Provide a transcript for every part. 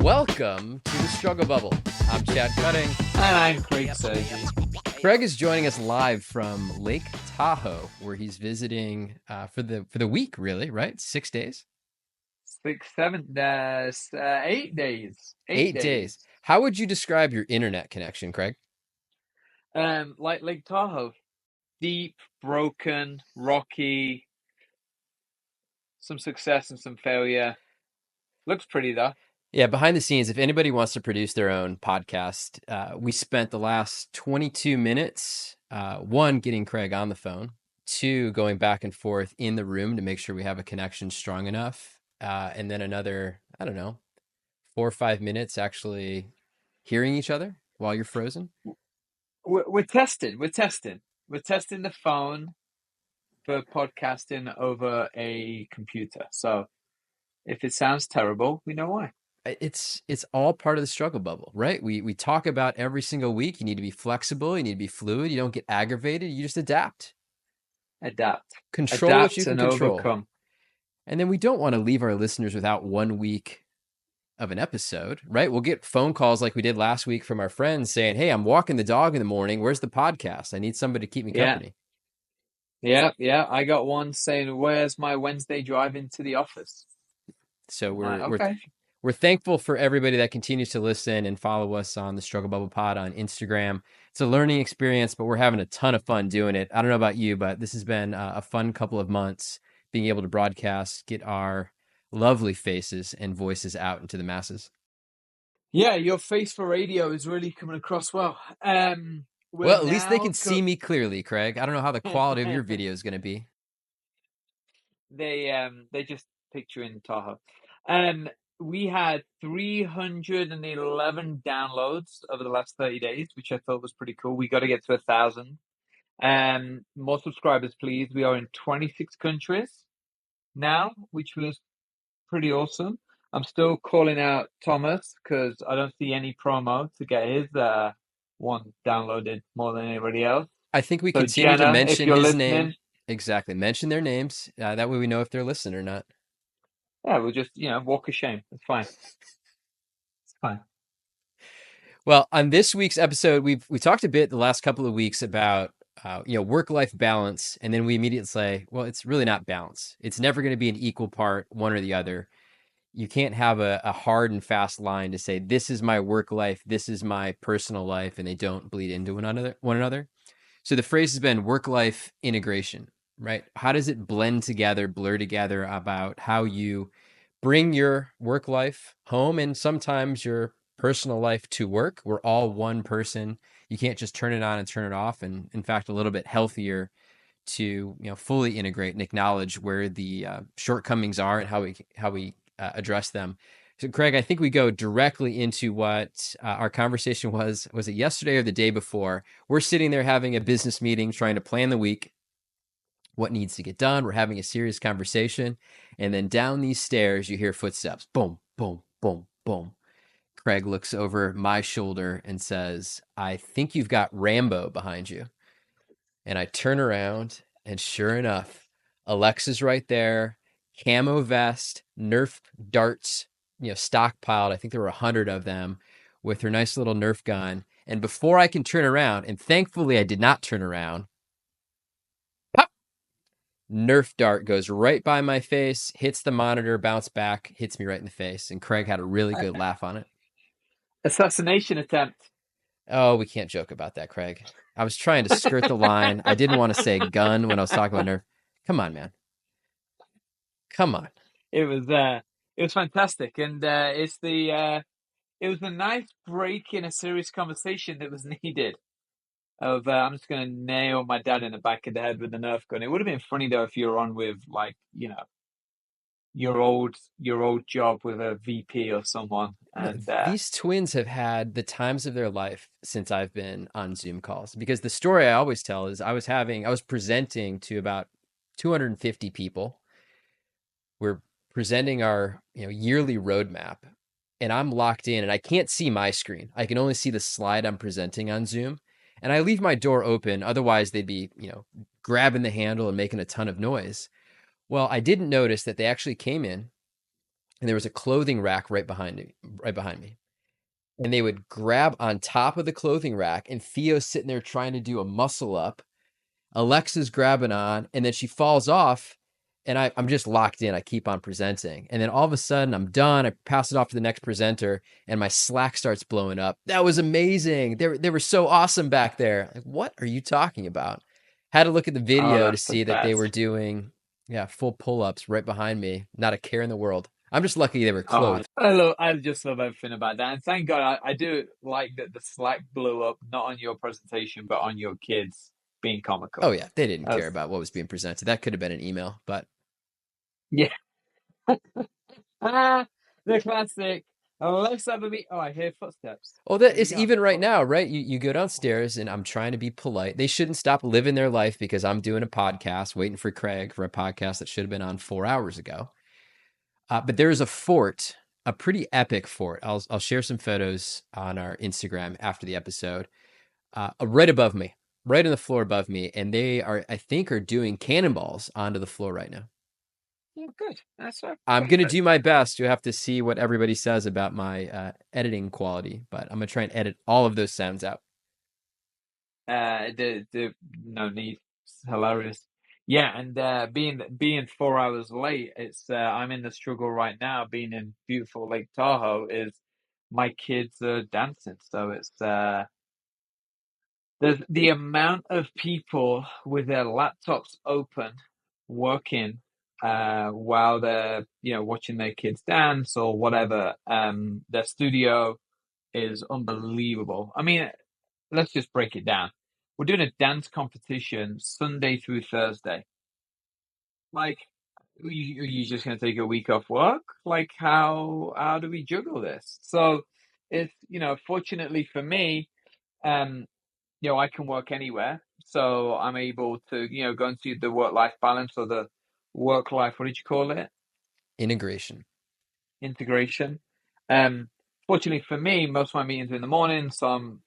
Welcome to the Struggle Bubble. I'm Chad Cutting. And I'm Craig Sergi. Craig is joining us live from Lake Tahoe, where he's visiting for the week, really, right? 6 days? 8 days. 8 days. How would you describe your internet connection, Craig? Like Lake Tahoe. Deep, broken, rocky, some success and some failure. Looks pretty though. Yeah, behind the scenes, if anybody wants to produce their own podcast, we spent the last 22 minutes, one, getting Craig on the phone, two, going back and forth in the room to make sure we have a connection strong enough, and then another, I don't know, 4 or 5 minutes actually hearing each other while you're frozen. We're testing. We're testing the phone for podcasting over a computer. So if it sounds terrible, we know why. It's all part of the struggle bubble, right? We talk about every single week. You need to be flexible. You need to be fluid. You don't get aggravated. You just adapt. Control what you can And control. overcome. And then we don't want to leave our listeners without 1 week of an episode, right? We'll get phone calls like we did last week from our friends saying, "Hey, I'm walking the dog in the morning. Where's the podcast? I need somebody to keep me company." Yeah. I got one saying, "Where's my Wednesday drive into the office?" So Okay. we're thankful for everybody that continues to listen and follow us on the Struggle Bubble Pod on Instagram. It's a learning experience, but we're having a ton of fun doing it. I don't know about you, but this has been a fun couple of months being able to broadcast, get our lovely faces and voices out into the masses. Yeah, your face for radio is really coming across well. Well, at least they can see me clearly, Craig. I don't know how the quality of your video is going to be. They just picture in Tahoe. We had 311 downloads over the last 30 days, which I thought was pretty cool. We got to get to 1,000. More subscribers, please. We are in 26 countries now, which was pretty awesome. I'm still calling out Thomas because I don't see any promo to get his one downloaded more than anybody else. I think we So continue Jenna, to if mention you're his listening, name. Exactly. Mention their names. That way we know if they're listening or not. yeah, we'll just, walk of shame. It's fine. It's fine. Well, on this week's episode, we talked a bit the last couple of weeks about work-life balance, and then we immediately say, well, it's really not balance. It's never going to be an equal part, one or the other. You can't have a hard and fast line to say this is my work life, this is my personal life, and they don't bleed into one another. So the phrase has been work-life integration, right? How does it blend together, blur together about how you bring your work life home and sometimes your personal life to work? We're all one person. You can't just turn it on and turn it off. And in fact, a little bit healthier to fully integrate and acknowledge where the shortcomings are and how we address them. So, Craig, I think we go directly into what our conversation was. Was it yesterday or the day before? We're sitting there having a business meeting, trying to plan the week, what needs to get done. We're having a serious conversation. And then down these stairs, you hear footsteps. Boom, boom, boom, boom. Craig looks over my shoulder and says, "I think you've got Rambo behind you." And I turn around, and sure enough, Alexa's right there, camo vest, Nerf darts, stockpiled. I think there were 100 of them with her nice little Nerf gun. And before I can turn around, and thankfully I did not turn around, pop! Nerf dart goes right by my face, hits the monitor, bounce back, hits me right in the face. And Craig had a really good laugh on it. Assassination attempt. Oh, we can't joke about that, Craig. I was trying to skirt the line. I didn't want to say gun when I was talking about Nerf. Come on, man. Come on. It was fantastic, and it was a nice break in a serious conversation that was needed. I'm just gonna nail my dad in the back of the head with the Nerf gun. It would have been funny though if you were on with your old job with a VP or someone. And these twins have had the times of their life since I've been on Zoom calls, because the story I always tell is I was presenting to about 250 people. We're presenting our yearly roadmap, and I'm locked in and I can't see my screen. I can only see the slide I'm presenting on Zoom, and I leave my door open. Otherwise they'd be, grabbing the handle and making a ton of noise. Well, I didn't notice that they actually came in. and there was a clothing rack right behind me. And they would grab on top of the clothing rack, and Theo's sitting there trying to do a muscle up. Alexa's grabbing on, and then she falls off, and I'm just locked in. I keep on presenting. And then all of a sudden, I'm done. I pass it off to the next presenter, and my Slack starts blowing up. That was amazing. They were so awesome back there. Like, what are you talking about? Had to look at the Oh, video to that's the see that they were best. doing, yeah, full pull ups right behind me. Not a care in the world. I'm just lucky they were Oh, clothed. I just love everything about that. And thank God I do like that the Slack blew up, not on your presentation, but on your kids being Oh, comical. yeah, they didn't care That's, about what was being presented. That could have been an email, but yeah. Ah, the classic. Oh, let's have a meet. Oh, I hear footsteps. well, that Here we is go. even right Oh, now, right? You go downstairs, and I'm trying to be polite. They shouldn't stop living their life because I'm doing a podcast, waiting for Craig for a podcast that should have been on 4 hours ago. But there is a fort, a pretty epic fort. I'll share some photos on our Instagram after the episode. Right above me, right on the floor above me, and they are, I think, are doing cannonballs onto the floor right now. yeah, good. That's I'm gonna perfect. do my best. You have to see what everybody says about my editing quality, but I'm gonna try and edit all of those sounds out. The no need. It's hilarious. Yeah, and being 4 hours late, it's I'm in the struggle right now. Being in beautiful Lake Tahoe is my kids are dancing, so it's the amount of people with their laptops open working while they're watching their kids dance or whatever. Their studio is unbelievable. I mean, let's just break it down. We're doing a dance competition Sunday through Thursday. Like, are you just going to take a week off work? Like, how do we juggle this? So, it's fortunately for me, um, I can work anywhere, so I'm able to go into the work-life balance or the work-life. What did you call it? Integration. Integration. Um, Fortunately for me, most of my meetings are in the morning, so I'm,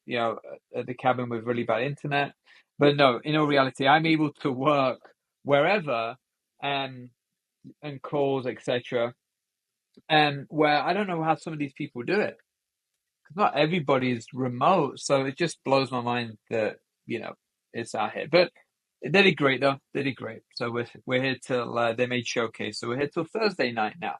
at the cabin with really bad internet. But no, in all reality, I'm able to work wherever, and calls, etc. And where I don't know how some of these people do it. 'Cause not everybody's remote, so it just blows my mind that it's out here. But they did great though. They did great. So we're here till they made showcase. So we're here till Thursday night now,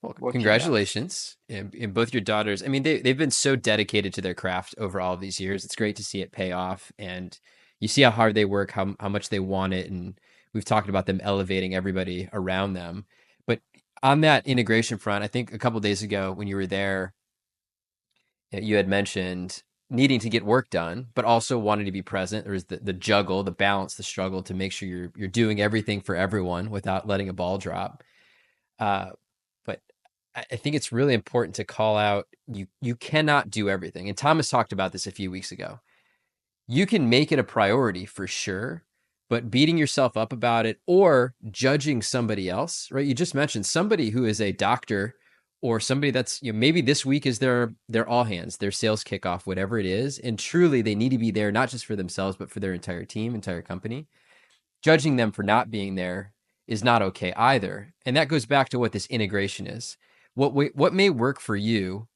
Well, watching dance. congratulations in both your daughters. I mean, they've been so dedicated to their craft over all of these years. It's great to see it pay off, and you see how hard they work, how much they want it, and we've talked about them elevating everybody around them. But on that integration front, I think a couple days ago when you were there, you had mentioned needing to get work done, but also wanting to be present. There was the juggle, the balance, the struggle to make sure you're doing everything for everyone without letting a ball drop. Uh, but I think it's really important to call out you cannot do everything. And Thomas talked about this a few weeks ago. You can make it a priority for sure, but beating yourself up about it or judging somebody else, right? You just mentioned somebody who is a doctor or somebody that's, maybe this week is their all hands, their sales kickoff, whatever it is, and truly they need to be there not just for themselves but for their entire team, entire company. Judging them for not being there is not okay either. And that goes back to what this integration is. What may work for you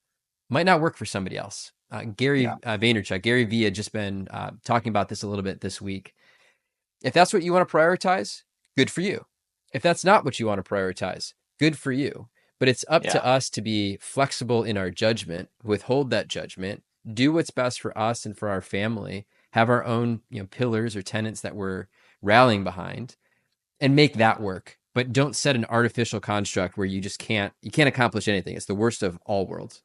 might not work for somebody else. Yeah, Gary Vaynerchuk, Gary Vee had just been talking about this a little bit this week. If that's what you want to prioritize, good for you. If that's not what you want to prioritize, good for you. But it's up to yeah. us to be flexible in our judgment, withhold that judgment, do what's best for us and for our family, have our own pillars or tenets that we're rallying behind, and make that work. But don't set an artificial construct where you can't accomplish anything. It's the worst of all worlds.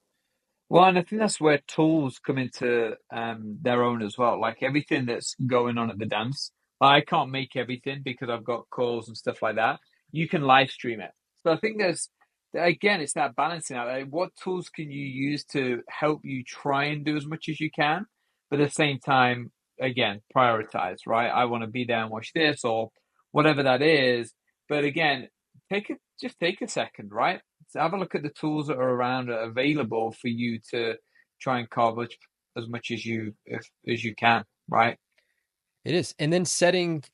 Well, and I think that's where tools come into their own as well. Like everything that's going on at the dance, I can't make everything because I've got calls and stuff like that. You can live stream it. So I think there's, again, it's that balancing out. Like, what tools can you use to help you try and do as much as you can, but at the same time, again, prioritize, right? I want to be there and watch this or whatever that is. But again, just take a second, right? So have a look at the tools that are around are available for you to try and cover as much as as you can, right? It is. And then setting,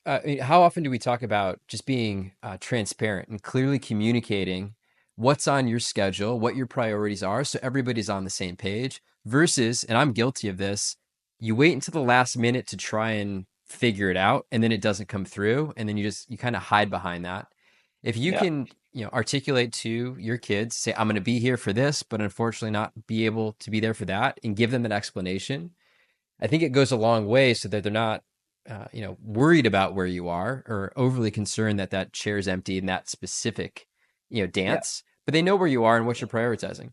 how often do we talk about just being transparent and clearly communicating what's on your schedule, what your priorities are, so everybody's on the same page. Versus, and I'm guilty of this, you wait until the last minute to try and figure it out, and then it doesn't come through, and then you kind of hide behind that. If you Yeah, can, articulate to your kids, say, I'm going to be here for this, but unfortunately not be able to be there for that, and give them an explanation. I think it goes a long way so that they're not, worried about where you are or overly concerned that that chair's empty in that specific, yeah, dance, but they know where you are and what you're prioritizing.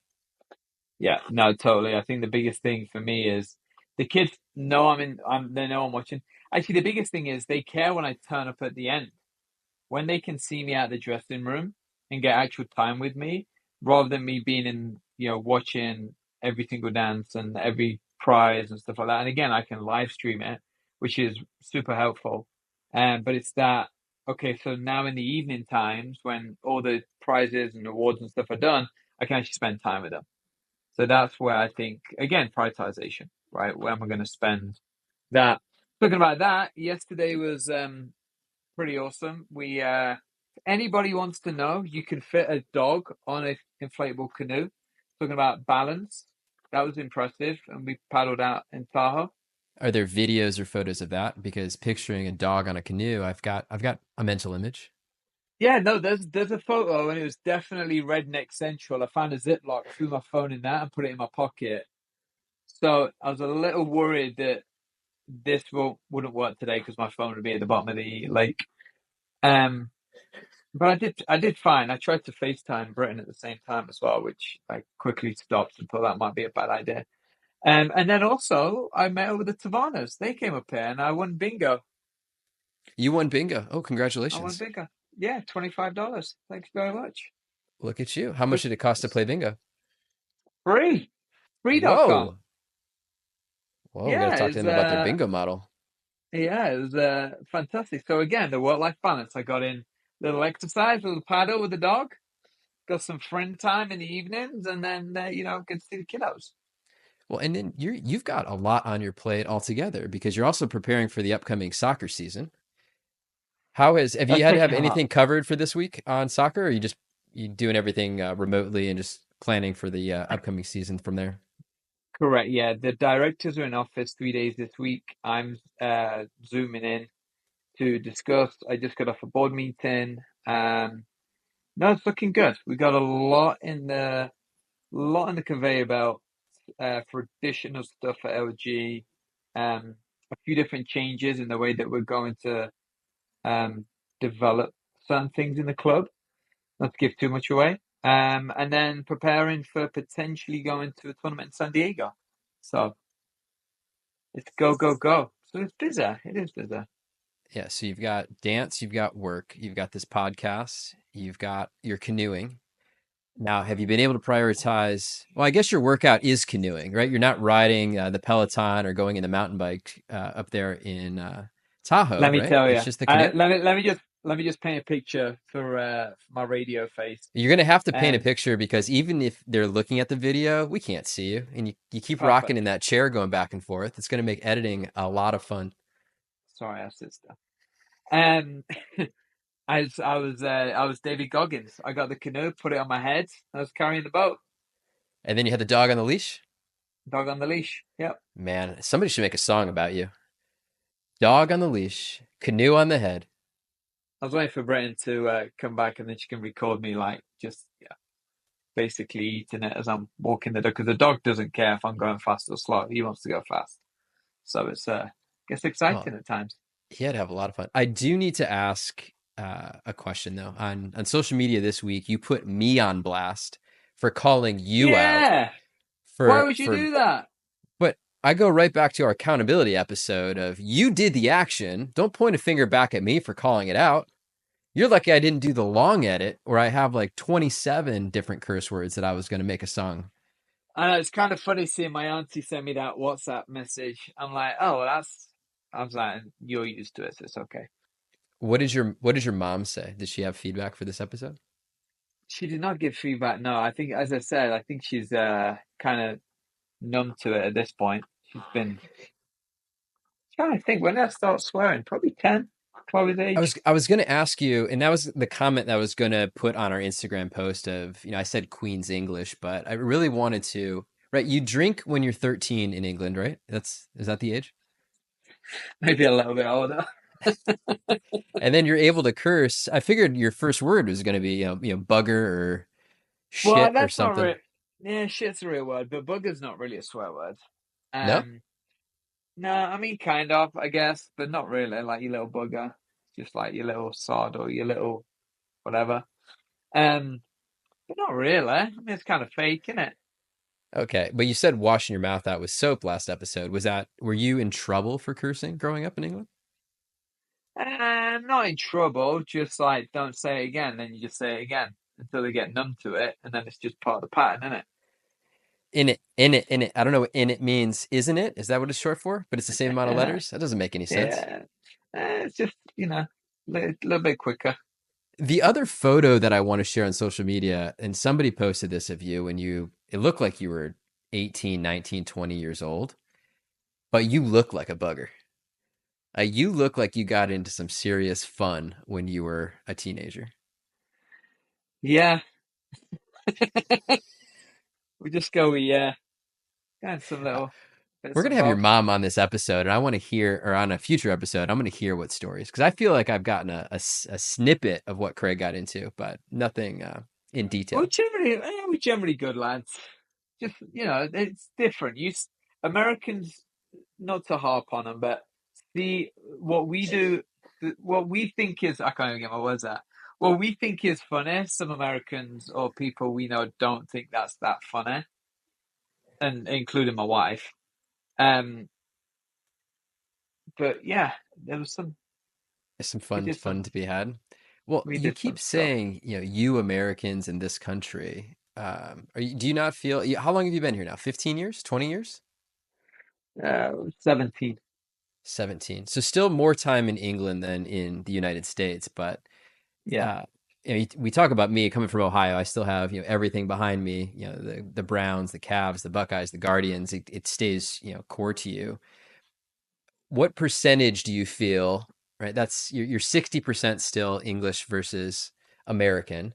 yeah. No, totally. I think the biggest thing for me is the kids know they know I'm watching. Actually, the biggest thing is they care when I turn up at the end. When they can see me out the dressing room and get actual time with me, rather than me being in, watching every single dance and every prize and stuff like that. And again, I can live stream it, which is super helpful. But it's that, okay, so now in the evening times when all the prizes and awards and stuff are done, I can actually spend time with them. So that's where I think, again, prioritization, right? Where am I going to spend that? Talking about that, yesterday was pretty awesome. We anybody wants to know, you can fit a dog on an inflatable canoe. Talking about balance, that was impressive, and we paddled out in Tahoe. Are there videos or photos of that? Because picturing a dog on a canoe, I've got a mental image. Yeah, no, there's a photo, and it was definitely redneck central. I found a Ziploc, threw my phone in that, and put it in my pocket. So I was a little worried that this wouldn't work today because my phone would be at the bottom of the lake. Um, But I did fine. I tried to FaceTime Britain at the same time as well, which I quickly stopped and thought that might be a bad idea. And then also I met up with the Tavanas. They came up here and I won bingo. You won bingo. Oh, I won congratulations. bingo. Yeah, $25. Thanks very much. Look at you. How much But did it cost to play bingo? free. Free.com. Whoa. Whoa, we got to Yeah, talk to it's them about their bingo model. yeah, it was fantastic. So again, the work-life balance. I got in little exercise, little paddle with the dog, got some friend time in the evenings, and then get to see the kiddos. Well, and then you've got a lot on your plate altogether because you're also preparing for the upcoming soccer season. Have you That's had to have taking a lot. anything covered for this week on soccer, or are you doing everything remotely and just planning for the upcoming season from there? Correct. Yeah, the directors are in office 3 days this week. I'm zooming in to discuss. I just got off a board meeting. No, it's looking good. We got a lot in the conveyor belt for additional stuff for LG. A few different changes in the way that we're going to um develop certain things in the club. Not to give too much away. And then preparing for potentially going to a tournament in San Diego. So. It's go, go, go. So it's busy. It is busy. Yeah, so you've got dance, you've got work, you've got this podcast, you've got your canoeing. Now, have you been able to prioritize? Well, I guess your workout is canoeing, right? You're not riding the Peloton or going in the mountain bike up there in Tahoe, Let me right? tell It's you. just the canoe. Let me just paint a picture for my radio face. You're going to have to paint a Um, picture because even if they're looking at the video, we can't see you. And you keep rocking in Perfect. that chair going back and forth. It's going to make editing a lot of fun. Sorry, our sister. Um, I was David Goggins. I got the canoe, put it on my head. I was carrying the boat. And then you had the dog on the leash. Dog on the leash. Yep. Man, somebody should make a song about you. Dog on the leash, canoe on the head. I was waiting for Britain to come back and then she can record me like just basically eating it as I'm walking the dog because the dog doesn't care if I'm going fast or slow. He wants to go fast. So it's gets Oh, exciting at times. he had to have a lot of fun. I do need to ask a question though. On social media this week, you put me on blast for calling you out Yeah. Why for would you for. do that? But I go right back to our accountability episode of you did the action. Don't point a finger back at me for calling it out. You're lucky I didn't do the long edit where I have like 27 different curse words that I was going to make a song. I know it's kind of funny seeing my auntie send me that WhatsApp message. I'm like, oh, well, that's. I was like, you're used to it, so it's okay. What did your mom say? Did she have feedback for this episode? She did not give feedback. No, I think, as I said, I think she's kind of numb to it at this point. She's been trying to think when did I start swearing? Probably 10. Chloe's age. I was going to ask you, and that was the comment that I was going to put on our Instagram post of, I said Queen's English, but I really wanted to, right? You drink when you're 13 in England, right? Is that the age? Maybe a little bit older. And then you're able to curse. I figured your first word was going to be, bugger or Well, shit or that's not something. real. Yeah, shit's a real word, but bugger's not really a swear word. No? Um, no, I mean kind of, I guess, but not really. Like your little bugger, just like your little sod or your little whatever. Um, but not really. I mean, it's kind of fake, isn't it? Okay. But you said washing your mouth out with soap last episode. Were you in trouble for cursing growing up in England? Not in trouble. Just like don't say it again, then you just say it again until they get numb to it, and then it's just part of the pattern, isn't it? In it. I don't know what in it means. Isn't it? Is that what it's short for? But it's the same amount of letters? That doesn't make any sense. Yeah, it's just little bit quicker. The other photo that I want to share on social media, and somebody posted this of you, and it looked like you were 18, 19, 20 years old, but you look like a bugger. You look like you got into some serious fun when you were a teenager. Yeah, we just go with yeah, and some Uh, little we're bits gonna and have your bobs. mom on this episode, and I want to hear, or on a future episode, I'm gonna hear what stories because I feel like I've gotten a snippet of what Craig got into, but nothing in detail. We're generally good lads. Just it's different. Americans, not to harp on them, but see what we do, what we think is. I can't even get my words out. What we think is funny, some Americans or people we know don't think that's that funny, and including my wife. Um, but yeah, there was some. There's some We fun did fun some. to be had. Well, We you did keep some stuff. saying, you Americans in this country. Do you not feel? How long have you been here now? 15 years? 20 years? 17. 17. So still more time in England than in the United States. But Yeah, uh, we talk about me coming from Ohio. I still have everything behind me. The Browns, the Cavs, the Buckeyes, the Guardians. It stays core to you. What percentage do you feel? Right, that's you're 60% still English versus American.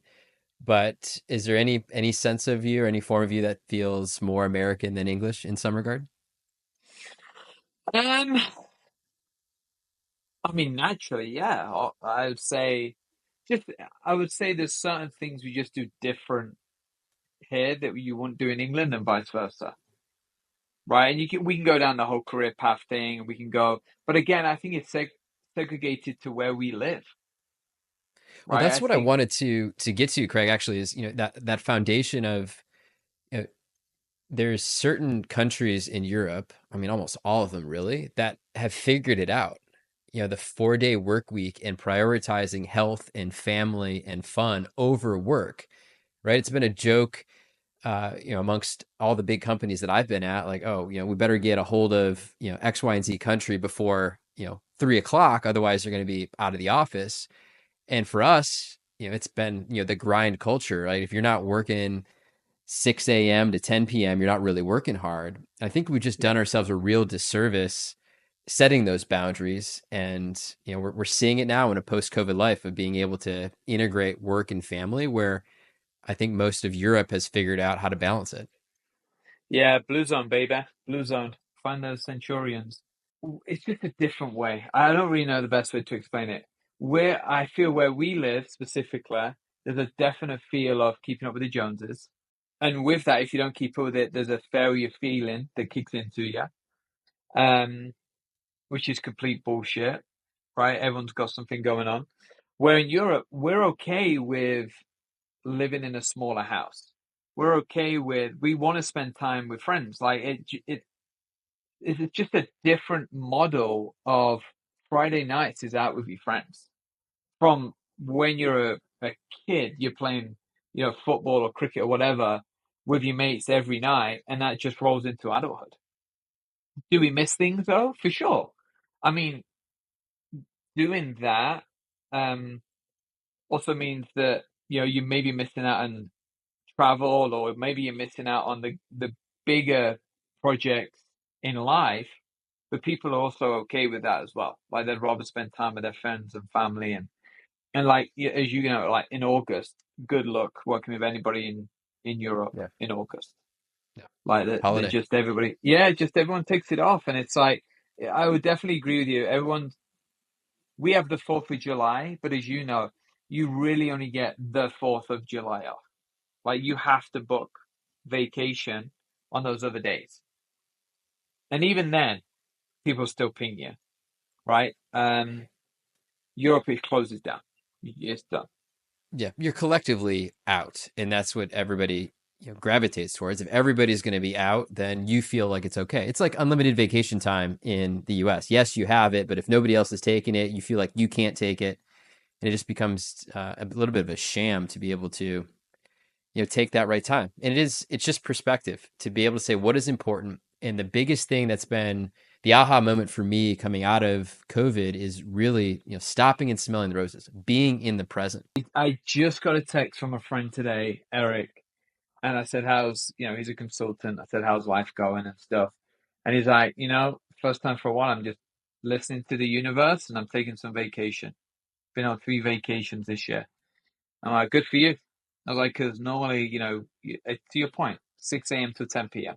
But is there any sense of you or any form of you that feels more American than English in some regard? um, I mean, naturally, yeah. I would say, just I would say there's certain things we just do different here that you wouldn't do in England, and vice versa, right? And we can go down the whole career path thing, and we can go, but again, I think it's segregated to where we live, Well, right? I that's what I think, wanted to get to, Craig, actually, is that foundation of you know, there's certain countries in Europe, I mean almost all of them really, that have figured it out. The 4-day work week and prioritizing health and family and fun over work, right? It's been a joke amongst all the big companies that I've been at, like, oh, we better get a hold of, X, Y, and Z country before, 3 o'clock. Otherwise, they're going to be out of the office. And for us, it's been, the grind culture, right? If you're not working 6 a.m. to 10 p.m., you're not really working hard. I think we've just yeah, done ourselves a real disservice setting those boundaries. And, we're seeing it now in a post COVID life of being able to integrate work and family where I think most of Europe has figured out how to balance it. yeah, blue zone, baby, blue zone. Find those centurions. It's just a different way. I don't really know the best way to explain it. Where I feel where we live specifically, there's a definite feel of keeping up with the Joneses. And with that, if you don't keep up with it, there's a failure feeling that kicks into you, um, which is complete bullshit, right? Everyone's got something going on. Where in Europe, we're okay with living in a smaller house. We're okay with, we want to spend time with friends. Like it's just a different model of Friday nights is out with your friends. From when you're a kid, you're playing, football or cricket or whatever with your mates every night, and that just rolls into adulthood. Do we miss things though? For sure. I mean, doing that um, also means that you may be missing out on travel, or maybe you're missing out on the bigger projects in life. but people are also okay with that as well. Like they'd rather spend time with their friends and family, and like as you know, like in August, good luck working with anybody in Europe Yeah. in August. Yeah. Like they Holiday. just everybody, yeah, just everyone takes it off, and it's like I would definitely agree with you. Everyone, we have the 4th of July, but as you know, you really only get the 4th of July off. Like you have to book vacation on those other days, and even then, people still ping you, right? Europe it closes down. It's done. Yeah, you're collectively out, and that's what everybody gravitates towards. If everybody's going to be out, then you feel like it's okay. It's like unlimited vacation time in the U.S. Yes, you have it, but if nobody else is taking it, you feel like you can't take it, and it just becomes a little bit of a sham to be able to take that right time. And it's just perspective to be able to say what is important. And the biggest thing that's been the aha moment for me coming out of COVID is really stopping and smelling the roses, being in the present. I just got a text from a friend today, Eric, and I said, "How's he's a consultant." I said, "How's life going and stuff?" And he's like, first time for a while, I'm just listening to the universe, and I'm taking some vacation. Been on 3 vacations this year. I'm like, good for you. I was like, because normally, to your point, 6 a.m. to 10 p.m.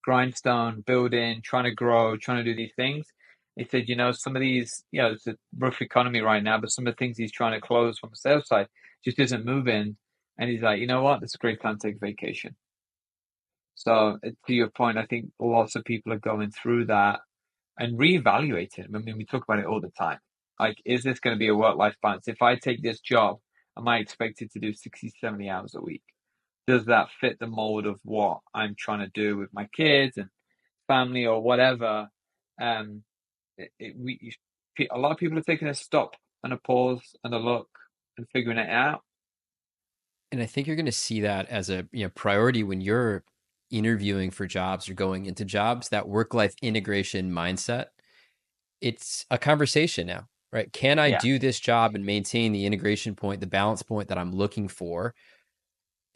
grindstone, building, trying to grow, trying to do these things. He said, some of these, it's a rough economy right now, but some of the things he's trying to close from the sales side just isn't moving. And he's like, you know what? It's a great time to take vacation. So to your point, I think lots of people are going through that and reevaluating. I mean, we talk about it all the time. Like, is this going to be a work-life balance? If I take this job, am I expected to do 60, 70 hours a week? Does that fit the mold of what I'm trying to do with my kids and family or whatever? Um, a lot of people are taking a stop and a pause and a look and figuring it out. And I think you're going to see that as a priority when you're interviewing for jobs or going into jobs. That work life integration mindset, it's a conversation now, right? Can I Yeah, do this job and maintain the integration point, the balance point that I'm looking for?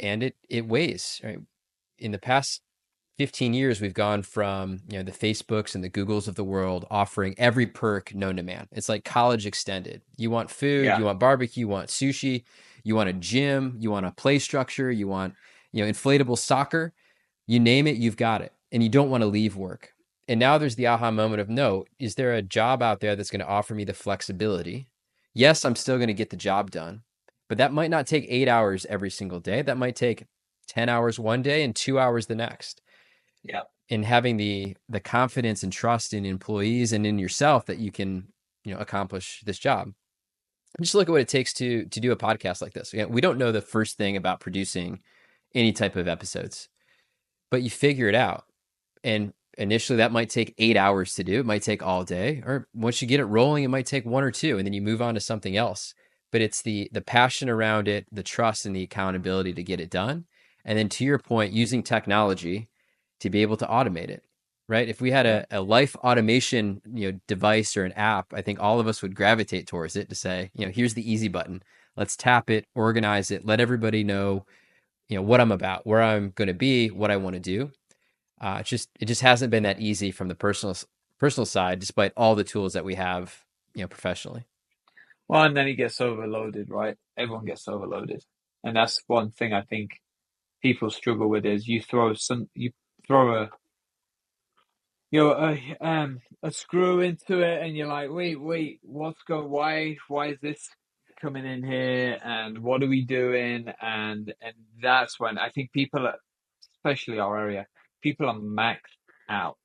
And it weighs, right? In the past 15 years, we've gone from the Facebooks and the Googles of the world offering every perk known to man. It's like college extended. You want food, yeah, you want barbecue, you want sushi, you want a gym, you want a play structure, you want inflatable soccer. You name it, you've got it, and you don't want to leave work. And now there's the aha moment of no, is there a job out there that's going to offer me the flexibility? Yes, I'm still going to get the job done, but that might not take 8 hours every single day. That might take 10 hours one day and 2 hours the next. yeah. And having the confidence and trust in employees and in yourself that you can accomplish this job. Just look at what it takes to do a podcast like this. We don't know the first thing about producing any type of episodes, but you figure it out. And initially that might take 8 hours to do. It might take all day. Or once you get it rolling, it might take one or two, and then you move on to something else. But it's the passion around it, the trust and the accountability to get it done. And then to your point, using technology to be able to automate it. Right. If we had Yeah. a life automation, device or an app, I think all of us would gravitate towards it to say, here's the easy button. Let's tap it, organize it, let everybody know, what I'm about, where I'm going to be, what I want to do. It just hasn't been that easy from the personal side, despite all the tools that we have, professionally. Well, and then he gets overloaded, right? Everyone gets overloaded. And that's one thing I think people struggle with is you throw a screw into it and you're like, wait, why is this coming in here and what are we doing? And that's when I think people are, especially our area, people are maxed out.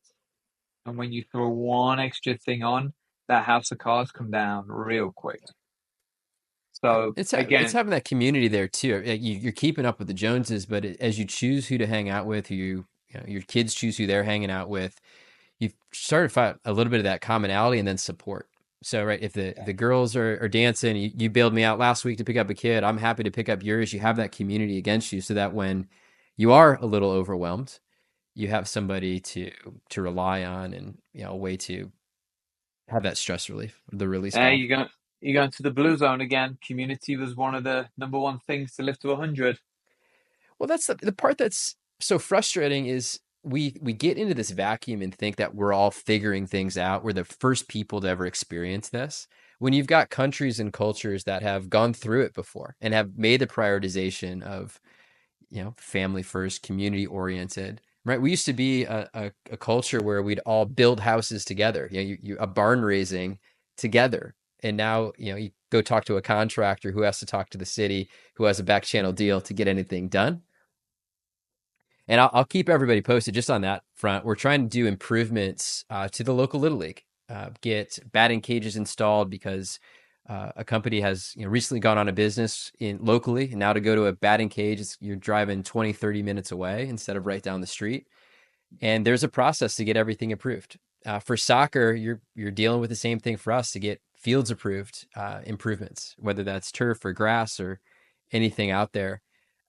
And when you throw one extra thing on, that house of cards come down real quick. So It's again, having that community there too. You're keeping up with the Joneses, but as you choose who to hang out with, your kids choose who they're hanging out with, you've started to find a little bit of that commonality and then support. So, right, if the girls are dancing, you bailed me out last week to pick up a kid. I'm happy to pick up yours. You have that community against you, so that when you are a little overwhelmed, you have somebody to rely on, and a way to have that stress relief, the release uh, valve. you're going you're going to the blue zone again. Community was one of the number one things to live to 100. Well, that's the part that's so frustrating is we get into this vacuum and think that we're all figuring things out. We're the first people to ever experience this. When you've got countries and cultures that have gone through it before and have made the prioritization of, family first, community oriented, right? We used to be a culture where we'd all build houses together, a barn raising together. And now, you go talk to a contractor who has to talk to the city, who has a back channel deal to get anything done. And I'll keep everybody posted just on that front. We're trying to do improvements to the local Little League, get batting cages installed because a company has recently gone on a business in locally. And now to go to a batting cage, you're driving 20, 30 minutes away instead of right down the street. And there's a process to get everything approved. For soccer, you're dealing with the same thing for us to get fields approved, improvements, whether that's turf or grass or anything out there.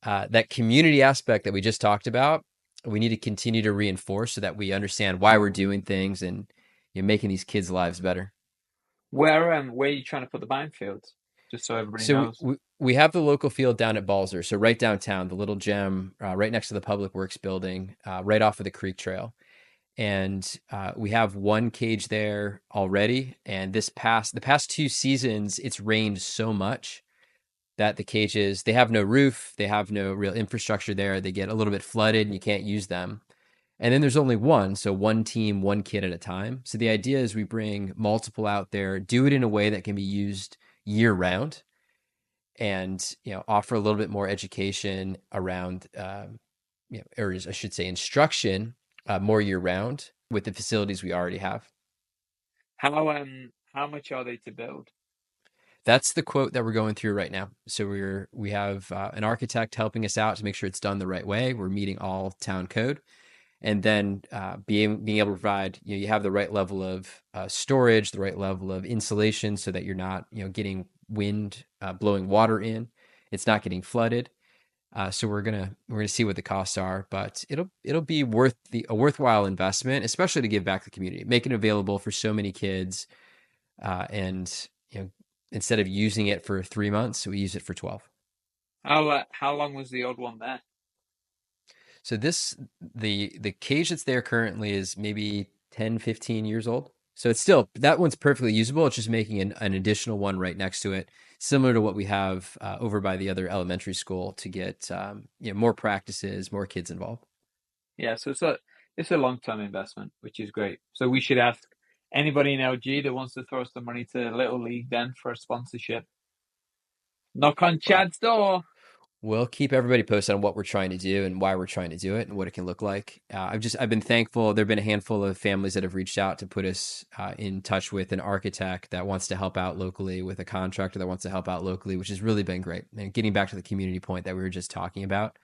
That community aspect that we just talked about, we need to continue to reinforce so that we understand why we're doing things and making these kids' lives better. Where are you trying to put the minefields? Just so everybody So knows. we have the local field down at Balzer, so right downtown, the little gem, right next to the Public Works building, right off of the Creek Trail. And we have one cage there already. And the past 2 seasons, it's rained so much that the cages, they have no roof, they have no real infrastructure there. They get a little bit flooded and you can't use them. And then there's only one, so one team, one kid at a time. So the idea is we bring multiple out there, do it in a way that can be used year round, and offer a little bit more education around, or I should say instruction, more year round with the facilities we already have. How much are they to build? That's the quote that we're going through right now. So we have an architect helping us out to make sure it's done the right way. We're meeting all town code, and then being able to provide, you have the right level of storage, the right level of insulation, so that you're not getting wind blowing water in. It's not getting flooded. So we're gonna see what the costs are, but it'll be a worthwhile investment, especially to give back to the community, make it available for so many kids, and instead of using it for 3 months, we use it for 12. How long was the old one there? So the cage that's there currently is maybe 10, 15 years old. So it's still, that one's perfectly usable. It's just making an additional one right next to it, similar to what we have over by the other elementary school to get more practices, more kids involved. Yeah, so it's a long-term investment, which is great. So we should ask anybody in LG that wants to throw some money to Little League then for a sponsorship. Knock on Well, Chad's door. we'll keep everybody posted on what we're trying to do and why we're trying to do it and what it can look like. I've been thankful. There've been a handful of families that have reached out to put us in touch with an architect that wants to help out locally, with a contractor that wants to help out locally, which has really been great. And getting back to the community point that we were just talking about,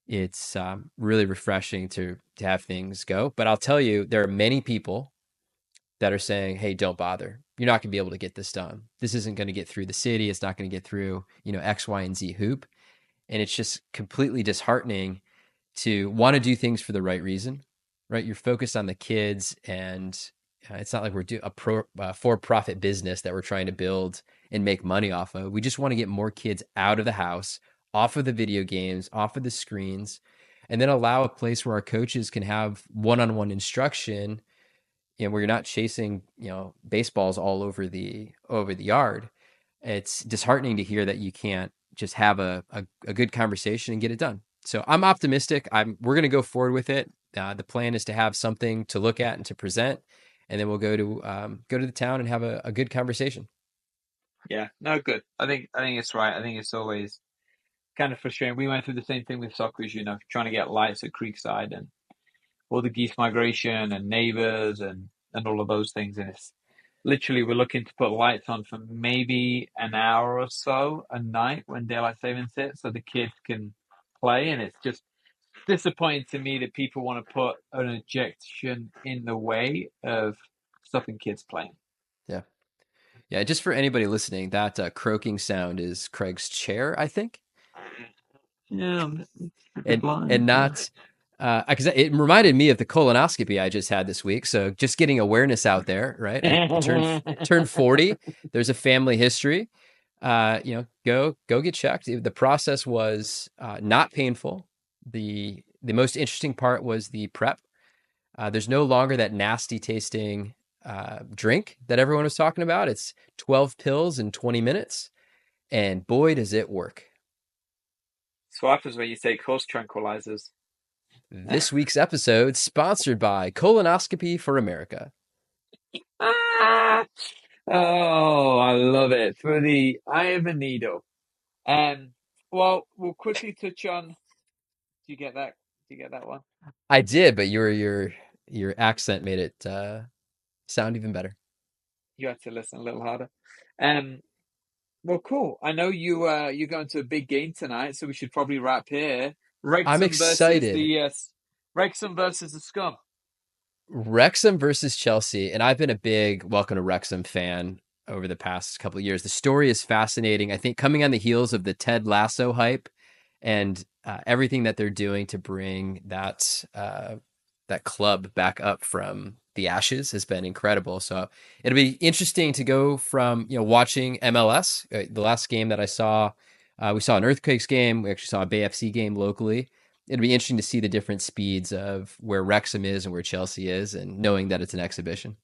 it's really refreshing to have things go. But I'll tell you, there are many people that are saying, "Hey, don't bother. You're not going to be able to get this done. This isn't going to get through the city. It's not going to get through, X, Y, and Z hoop." And it's just completely disheartening to want to do things for the right reason, right? You're focused on the kids, and it's not like we're for-profit business that we're trying to build and make money off of. We just want to get more kids out of the house, off of the video games, off of the screens, and then allow a place where our coaches can have one-on-one instruction, where you're not chasing, baseballs all over the yard. It's disheartening to hear that you can't just have a good conversation and get it done. So I'm optimistic. We're going to go forward with it. The plan is to have something to look at and to present, and then we'll go to the town and have a good conversation. Yeah, no, good. I think it's right. I think it's always kind of frustrating. We went through the same thing with soccer, as trying to get lights at Creekside and all the geese migration and neighbors and all of those things. And it's literally we're looking to put lights on for maybe an hour or so a night when daylight savings hits, so the kids can play. And it's just disappointing to me that people want to put an objection in the way of stopping kids playing. Yeah, yeah. Just for anybody listening, that croaking sound is Craig's chair, I think. Yeah, the And blinds. Yeah. not because it reminded me of the colonoscopy I just had this week. So just getting awareness out there, right? I turned 40. There's a family history. Go get checked. The process was not painful. The The most interesting part was the prep. There's no longer that nasty tasting drink that everyone was talking about. It's 12 pills in 20 minutes. And boy, does it work. So what happens when you take horse tranquilizers? This week's episode sponsored by Colonoscopy for America. Ah! Oh, I love it. For the eye of a needle. Um, well, we'll quickly touch on. Do you get that? Do you get that one? I did, but your accent made it sound even better. You had to listen a little harder. Um, well, cool. I know you're going to a big game tonight, so we should probably wrap here. I'm excited. Wrexham versus the Scum. Wrexham versus Chelsea, and I've been a big Welcome to Wrexham fan over the past couple of years. The story is fascinating. I think coming on the heels of the Ted Lasso hype and everything that they're doing to bring that club back up from the ashes has been incredible. So it'll be interesting to go from watching MLS. The last game that I saw, we saw an Earthquakes game. We actually saw a Bay FC game locally. It'll be interesting to see the different speeds of where Wrexham is and where Chelsea is, and knowing that it's an exhibition.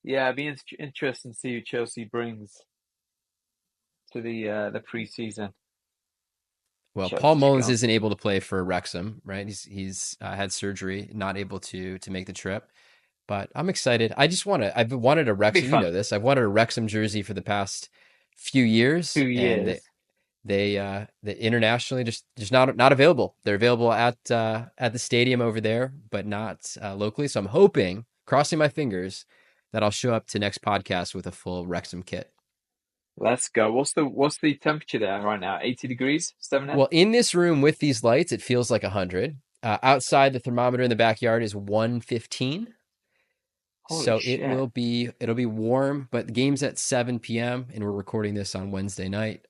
Yeah, it'd be interesting to see who Chelsea brings to the preseason. Well, Paul Chelsea Mullins Scum. isn't able to play for Wrexham, right? He's had surgery, not able to make the trip. But I'm excited. I've wanted a Be Wrexham. You fun. know this. I've wanted a Wrexham jersey for the past few years, Two and years. they internationally just not available. They're available at the stadium over there, but not locally. So I'm hoping, crossing my fingers, that I'll show up to next podcast with a full Wrexham kit. Let's go. What's the temperature there right now? 80 degrees? 7 Well, in this room with these lights, it feels like 100. Outside, the thermometer in the backyard is 115. Holy So shit. it'll be warm, but the game's at 7 p.m. and we're recording this on Wednesday night.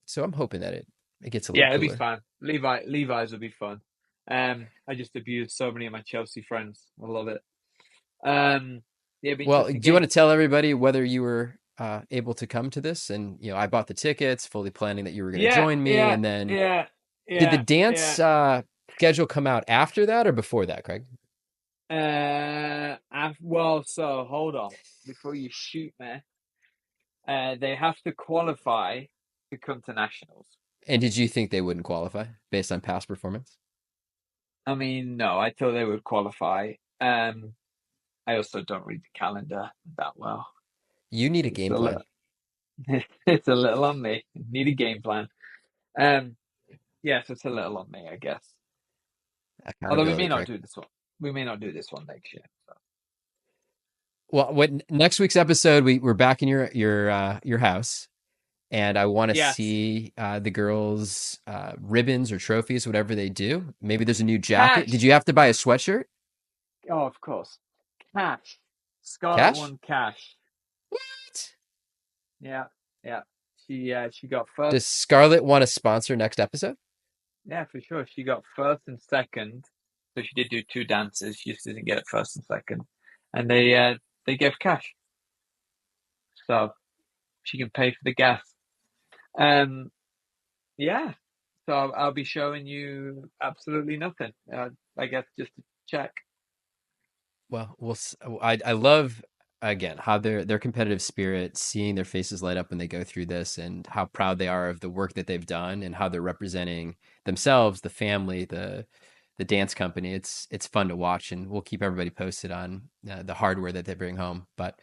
So I'm hoping that it gets a little Yeah, it'll be cooler. fun. Levi's will be fun. I just abused so many of my Chelsea friends. I love it. Yeah, it'll be Well, interesting do you want game. to tell everybody whether you were able to come to this? And I bought the tickets, fully planning that you were going to Yeah, join me. yeah, And then yeah, did the yeah, yeah. dance schedule come out after that or before that, Craig? Well, so hold on before you shoot me. They have to qualify to come to nationals. And did you think they wouldn't qualify based on past performance? I mean, no, I thought they would qualify. I also don't read the calendar that well. You need a It's game a plan. little, it's a little on me. Need a game plan. Um, yes, it's a little on me, I guess. Although we may Accountability, not Craig. do this one. We may not do this one next year. So. Well, next week's episode, we're back in your house, and I want to Yes, see the girls' ribbons or trophies, whatever they do. Maybe there's a new jacket. Did cash. you have to buy a sweatshirt? Oh, of course, cash. Scarlett Cash? won cash. What? Yeah, yeah. She got Does first. Scarlett want to sponsor next episode? Yeah, for sure. She got first and second. So she did do two dances. She just didn't get it first and second. And they gave cash, so she can pay for the gas. Um, yeah. So I'll be showing you absolutely nothing. I guess just to check. Well, I love again how their competitive spirit, seeing their faces light up when they go through this, and how proud they are of the work that they've done, and how they're representing themselves, the family, the dance company. It's fun to watch, and we'll keep everybody posted on the hardware that they bring home. But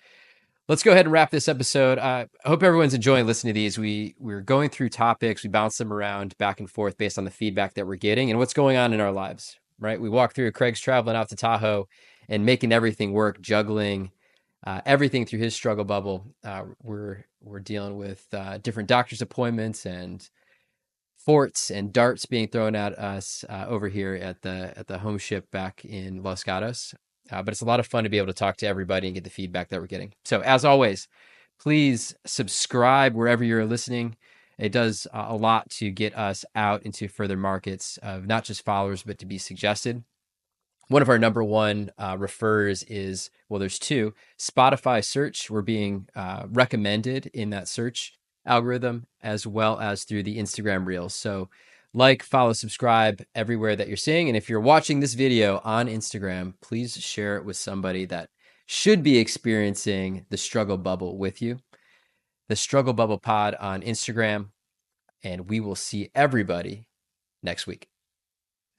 let's go ahead and wrap this episode. I hope everyone's enjoying listening to these. We're going through topics, we bounce them around back and forth based on the feedback that we're getting and what's going on in our lives. Right? We walk through Craig's traveling out to Tahoe and making everything work, juggling everything through his struggle bubble. We're dealing with different doctor's appointments and forts and darts being thrown at us over here at the home ship back in Los Gatos. But it's a lot of fun to be able to talk to everybody and get the feedback that we're getting. So as always, please subscribe wherever you're listening. It does a lot to get us out into further markets of not just followers, but to be suggested. One of our number one refers is, well, there's two. Spotify search, we're being recommended in that search algorithm, as well as through the Instagram reels. So Like, follow, subscribe everywhere that you're seeing. And if you're watching this video on Instagram, please share it with somebody that should be experiencing the struggle bubble with you. The Struggle Bubble Pod on Instagram. And we will see everybody next week.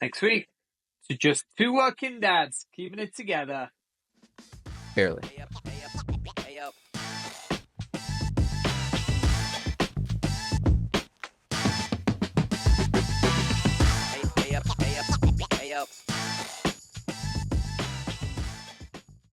Next week. So just two working dads keeping it together. Barely.